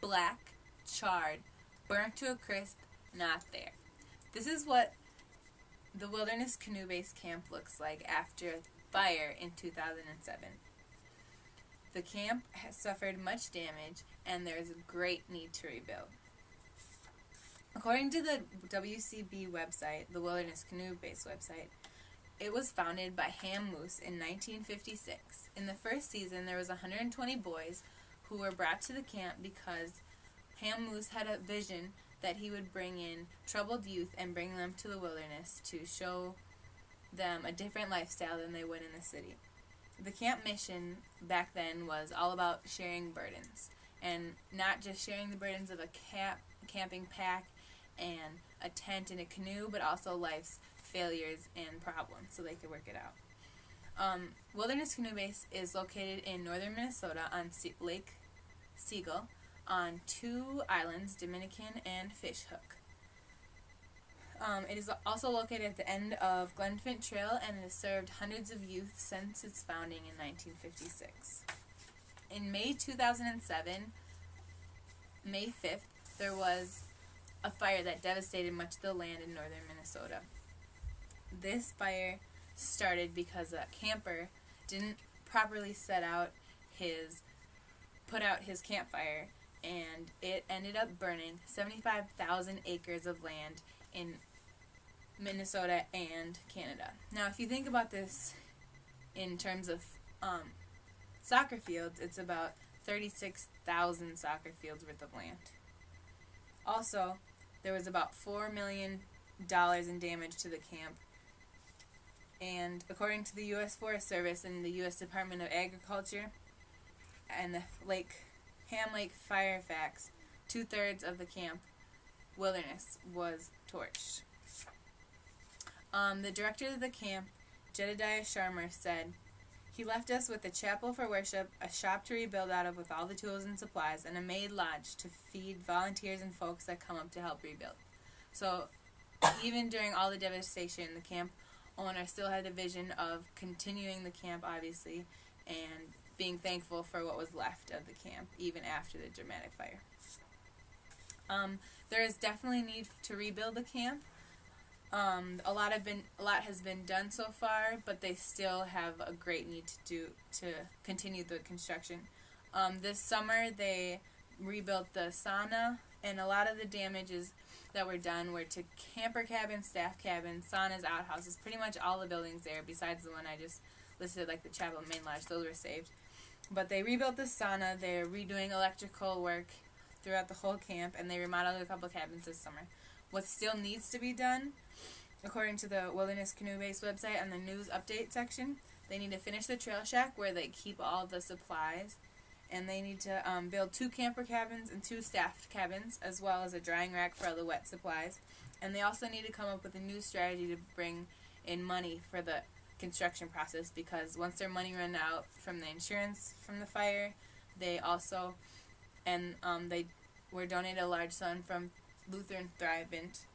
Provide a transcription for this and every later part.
black, charred, burnt to a crisp, not there. This is what the Wilderness Canoe Base Camp looks like after a fire in 2007. The camp has suffered much damage, and there is a great need to rebuild. According to the WCB website, the Wilderness Canoe Base website, it was founded by Ham Moose in 1956. In the first season, there was 120 boys who were brought to the camp because Ham Moose had a vision that he would bring in troubled youth and bring them to the wilderness to show them a different lifestyle than they would in the city. The camp mission back then was all about sharing burdens, and not just sharing the burdens of a camping pack and a tent and a canoe, but also life's failures and problems so they could work it out. Wilderness Canoe Base is located in northern Minnesota on Lake Seagull on two islands, Dominican and Fishhook. It is also located at the end of Glenfint Trail and has served hundreds of youth since its founding in 1956. In May 2007, May 5th, there was a fire that devastated much of the land in northern Minnesota. This fire started because a camper didn't properly put out his campfire, and it ended up burning 75,000 acres of land in Minnesota and Canada. Now, if you think about this in terms of soccer fields, it's about 36,000 soccer fields worth of land. Also, there was about $4 million in damage to the camp. And according to the U.S. Forest Service and the U.S. Department of Agriculture and the Ham Lake Firefax, 2/3 of the camp wilderness was torched. The director of the camp, Jedediah Sharmer, said, "He left us with a chapel for worship, a shop to rebuild out of with all the tools and supplies, and a made lodge to feed volunteers and folks that come up to help rebuild." So even during all the devastation, the camp owner still had a vision of continuing the camp, obviously, and being thankful for what was left of the camp, even after the dramatic fire. There is definitely need to rebuild the camp. A lot has been done so far, but they still have a great need to continue the construction. This summer they rebuilt the sauna, and a lot of the damages that were done were to camper cabins, staff cabins, saunas, outhouses, pretty much all the buildings there, besides the one I just listed, like the chapel and main lodge. Those were saved. But they rebuilt the sauna, they're redoing electrical work throughout the whole camp, and they remodeled a couple cabins this summer. What still needs to be done, according to the Wilderness Canoe Base website on the news update section, they need to finish the trail shack where they keep all the supplies, and they need to build 2 camper cabins and 2 staff cabins, as well as a drying rack for all the wet supplies. And they also need to come up with a new strategy to bring in money for the construction process, because once their money run out from the insurance from the fire, they also, and they were donated a large sum from Lutheran Thrivent.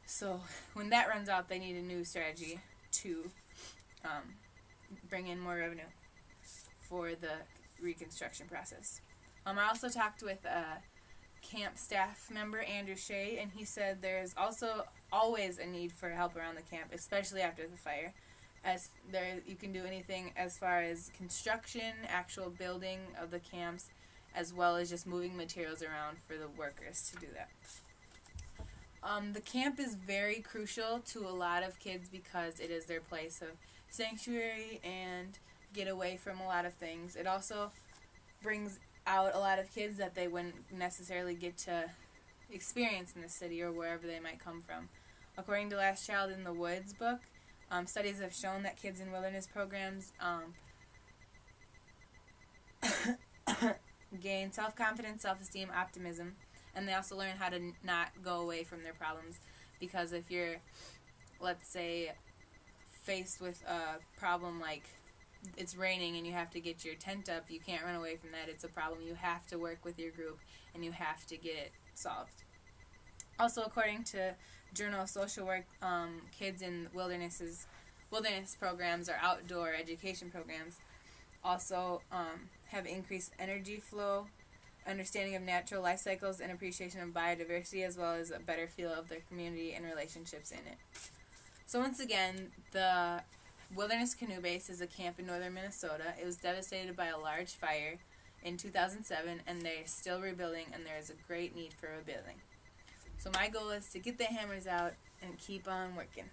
So when that runs out, they need a new strategy to bring in more revenue for the reconstruction process. I also talked with a camp staff member, Andrew Shea, and he said there's also always a need for help around the camp, especially after the fire. As there, you can do anything as far as construction, actual building of the camps, as well as just moving materials around for the workers to do that. The camp is very crucial to a lot of kids because it is their place of sanctuary and get away from a lot of things. It also brings out a lot of kids that they wouldn't necessarily get to experience in the city or wherever they might come from. According to Last Child in the Woods book, studies have shown that kids in wilderness programs gain self-confidence, self-esteem, optimism, and they also learn how to not go away from their problems, because if you're, let's say, faced with a problem like it's raining and you have to get your tent up, you can't run away from that. It's a problem. You have to work with your group and you have to get it solved. Also, according to Journal of Social Work, kids in wilderness programs or outdoor education programs also have increased energy flow, understanding of natural life cycles and appreciation of biodiversity, as well as a better feel of their community and relationships in it. So once again, the Wilderness Canoe Base is a camp in northern Minnesota. It was devastated by a large fire in 2007, and they're still rebuilding, and there is a great need for rebuilding. So my goal is to get the hammers out and keep on working.